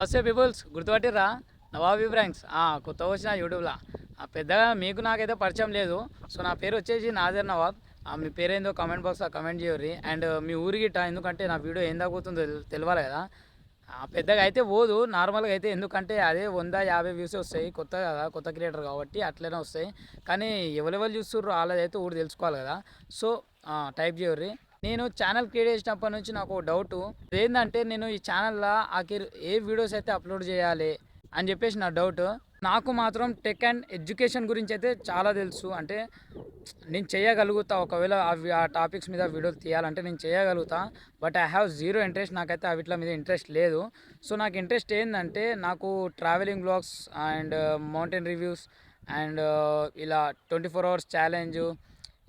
నమస్తే పీపుల్స్ గుర్తుపట్టిర్రా నవాబ్ ఇబ్రాహిమ్స్ కొత్త వచ్చిన యూట్యూబ్లో పెద్దగా మీకు నాకైతే పరిచయం లేదు. సో నా పేరు వచ్చేసి నాజర్ నవాబ్. మీ పేరేందో కామెంట్ బాక్స్లో కమెంట్ చేయర్రి. అండ్ మీ ఊరి గిట్ట ఎందుకంటే నా వీడియో ఏం తగ్గుతుందో తెలియాలి కదా. పెద్దగా అయితే పోదు, నార్మల్గా అయితే, ఎందుకంటే అదే 100-50 వ్యూస్ వస్తాయి. కొత్త కదా, కొత్త క్రియేటర్ కాబట్టి అట్లనే వస్తాయి. కానీ ఎవరెవరు చూస్తుర్రు వాళ్ళదైతే ఊరు తెలుసుకోవాలి కదా. సో టైప్ చేయర్రి. నేను ఛానల్ క్రియేట్ చేసినప్పటి నుంచి నాకు డౌట్ ఏంటంటే, నేను ఈ ఛానల్లో ఆఖరి ఏ వీడియోస్ అయితే అప్లోడ్ చేయాలి అని చెప్పేసి నా డౌట్. నాకు మాత్రం టెక్ అండ్ ఎడ్యుకేషన్ గురించి అయితే చాలా తెలుసు. అంటే నేను చేయగలుగుతా, ఒకవేళ ఆ టాపిక్స్ మీద వీడియోలు తీయాలంటే నేను చేయగలుగుతా. But I have zero interest. నాకైతే వీటి మీద ఇంట్రెస్ట్ లేదు. సో నాకు ఇంట్రెస్ట్ ఏంటంటే, నాకు travelling blogs and mountain reviews and ఇలా 24 hours ఛాలెంజ్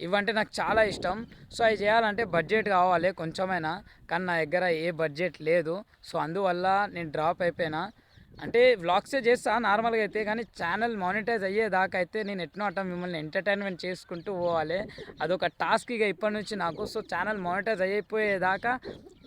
ఇవంటే నాకు చాలా ఇష్టం. సో అవి చేయాలంటే బడ్జెట్ కావాలి కొంచెమైనా, కానీ నా దగ్గర ఏ బడ్జెట్ లేదు. సో అందువల్ల నేను డ్రాప్ అయిపోయినా. అంటే వ్లాగ్సే చేస్తా నార్మల్గా అయితే, కానీ ఛానల్ మానిటైజ్ అయ్యేదాకా అయితే నేను ఎట్నో అట్ట మిమ్మల్ని ఎంటర్టైన్మెంట్ చేసుకుంటూ పోవాలి. అదొక టాస్క్ ఇక ఇప్పటి నుంచి నాకు. సో ఛానల్ మానిటైజ్ అయిపోయేదాకా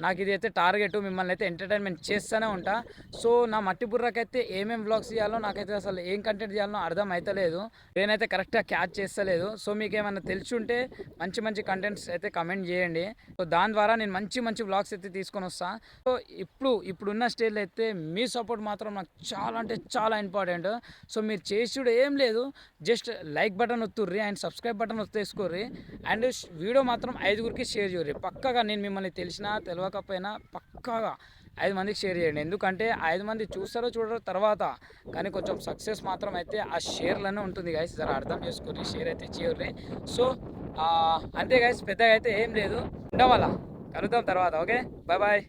నాకు ఇది అయితే టార్గెట్, మిమ్మల్ని అయితే ఎంటర్టైన్మెంట్ చేస్తూనే ఉంటా. సో నా మట్టి బుర్రకైతే ఏమేమి వ్లాగ్స్ చేయాలో, నాకైతే అసలు ఏం కంటెంట్ చేయాలో అర్థం అవుతలేదు. నేనైతే కరెక్ట్గా క్యాచ్ చేస్తలేదు. సో మీకు ఏమైనా తెలిసి ఉంటే మంచి మంచి కంటెంట్స్ అయితే కమెంట్ చేయండి. సో దాని ద్వారా నేను మంచి మంచి వ్లాగ్స్ అయితే తీసుకొని వస్తాను. సో ఇప్పుడున్న స్టేజ్లో అయితే మీ సపోర్ట్ మాత్రం నాకు చాలా అంటే చాలా ఇంపార్టెంట్. సో మీరు చేసి ఏం లేదు, జస్ట్ లైక్ బటన్ ఒత్తుర్రి అండ్ సబ్స్క్రైబ్ బటన్ ఒత్తేసుకోర్రి. అండ్ వీడియో మాత్రం 5గురికి షేర్ చేయర్రి. పక్కగా నేను మిమ్మల్ని తెలిసినా తెలియకపోయినా పక్కాగా 5 మందికి షేర్ చేయండి. ఎందుకంటే 5 మంది చూస్తారో చూడరో తర్వాత, కానీ కొంచెం సక్సెస్ మాత్రం అయితే ఆ షేర్లోనే ఉంటుంది గైస్. జర అర్థం చేసుకొని షేర్ అయితే చేయర్రి. సో అంతే గైస్, పెద్దగా అయితే ఏం లేదు. ఉండవాలా కలుద్దాం తర్వాత. Okay, bye bye.